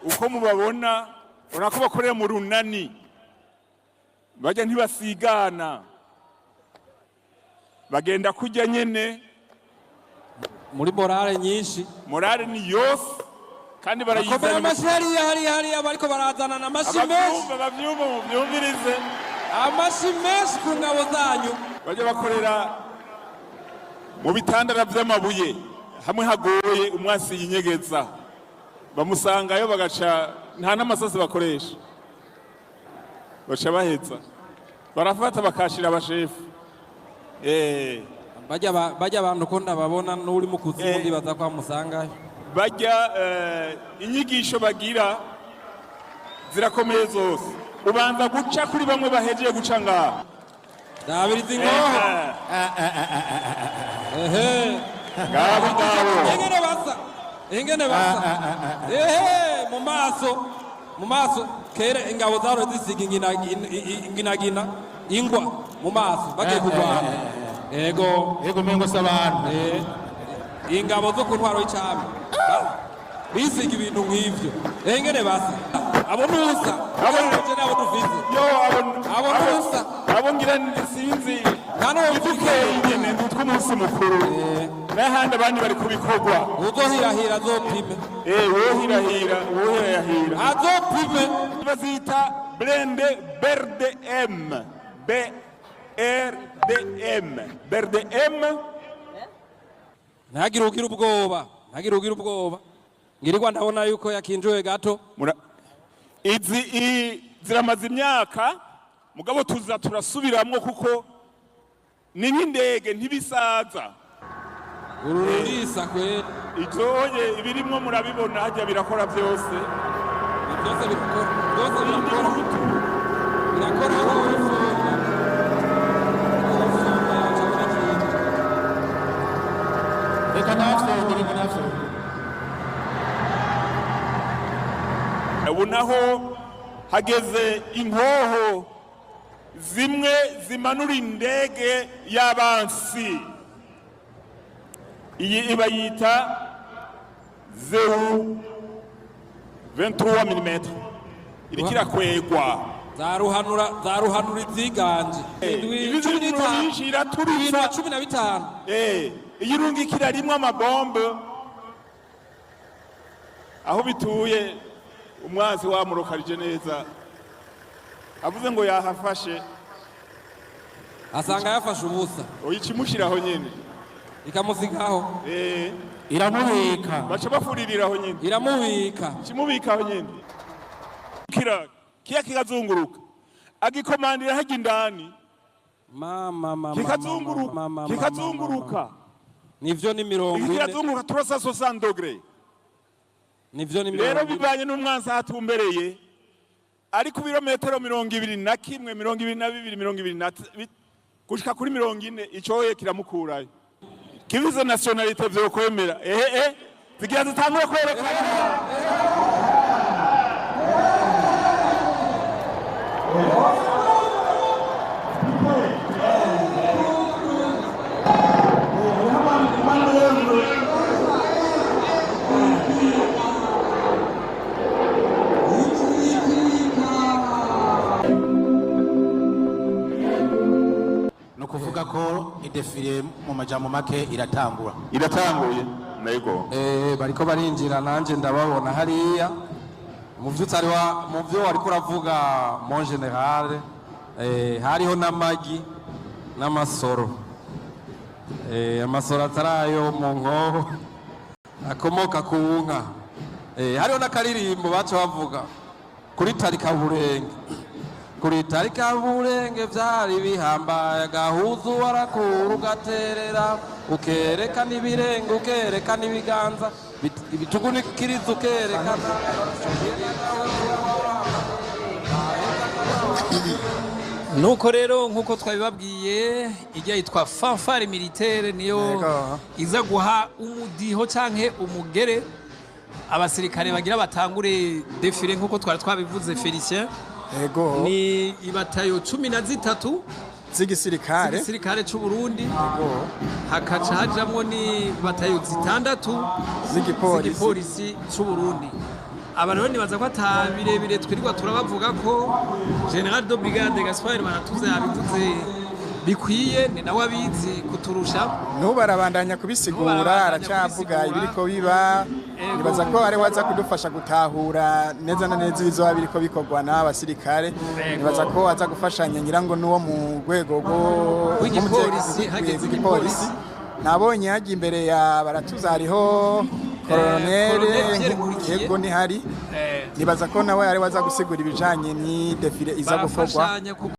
uko mubabona urako bakorera mu runani bajya ntibasigana bagenda kujya nyene muri morale nyinshi. Morale ni yose kandi barayizana amashari hari abariko barazana na mashimeshi bavyumva mu byumvirize amashimeshi ku ngabo zanyu bajya bakorera mu bitandara vy'amabuye hamwe hagoye umwasi yinyegeza bamusangayo bagaca nta n'amasasi bakoresha baca baheza barafata bakashira abashefu bajya abantu ko ndababona n'uri mu kuzimu ndibaza ko amusangayo bajya inyigisho bagira zirakomeye zose ubanza guca kuri bamwe bahejeye guca ngaha dabiriza ingoho ngabo ingene basa mu maso kere ingabo zaro zisiga inginagina ingwa mu maso bagiye kurwana yego mengo s'abantu ingabo zo ku ntwaro y'icami bisiga ibintu nk'ivyo ingene basa abo nusa abo dufize abo nusa abo ngira sinzi nano bukeye nyene ndutwe umunsi mukuru n'ahandi abandi bari kubikorwa uzohirahira azopime wohirahira azopime bazita blende BRDM BRDM ntagire ugira ubwoba ngirirwa ndabona yuko yakinjuwe gato izi ziramaze imyaka mugabo tuza turasubiramwo kuko ni nk'indege ntibisaza ururisa kwe itoye ibirimwo murabibona hajya birakora byose birakora ubu naho hageze inkoho zimwe zimanura indege y'abansi iyi iba yita Zeu 23 mm iriko irakwegwa zaruhanura iziganje iraturitsa 15 iyirungikira rimwe amabombe aho bituye umwanzi wamurokarije neza avuze ngo yahafashe asanga yafashe ubusa oyikimushiraho nyene ikamusigaho iramubika baca bafuririraho nyene iramubika kimubikaho nyene kiya kikazunguruka agikomandira hajya indani kikazunguruka nivyo ni 40 kikazunguruka 360 degrees nivyo ni rero bibanye n'umwanzi atumbereye ari ku birometero 21 22 gushika kuri 40 icoye kiramukurayo kibize nationalite vyo kwemera zigira zitangura kwerekana no kuvuga ko idefile mu majambo make iratanguye nego bariko barinjira nanje ndababona hariya mu byo wariko uravuga mon general hariho n'amagi n'amasoro amasoro atarayo mu nkoho akomoka ku nka hariho n'akaririmbo baca bavuga kuri tarika burenge vyari bihambaye agahuzu warakura ugaterera ukerekana ibirenge ukerekana ibiganza ibitugunikiriza ukerekana nuko rero nkuko twabibabwiye ijya yitwa fanfare militaire niyo iza guha umudiho canke umugere abasirikare bagira batangure defile nkuko twari twabivuze Felicien ni ibatayo 13 z'igisirikare cy'u Burundi hakaca hajamwo ni batayo 6 z'igipolisi cy'u Burundi abantu rero nibaza ko ata birebire twirirwa turabavuga ko General de Brigade Gaspard Baratuza yabivuze bikwiye, ni nawe abizi kuturusha. n'ubu arabandanya kubisigura, aracyavuga ibiriko biba. Nibaza ko ari waza kudufasha gutahura neza na neza ibizoba biriko bikorwa n'abasirikare. Nibaza ko aza gufashanya nyirango n'uwo mu rwego rw'igipolisi. Nabonye hagiye imbere ya Baratuza hariho Colonel yego ni hari. Nibaza ko nawe ari waza gusigura ibijanye ni defile iza gukorwa.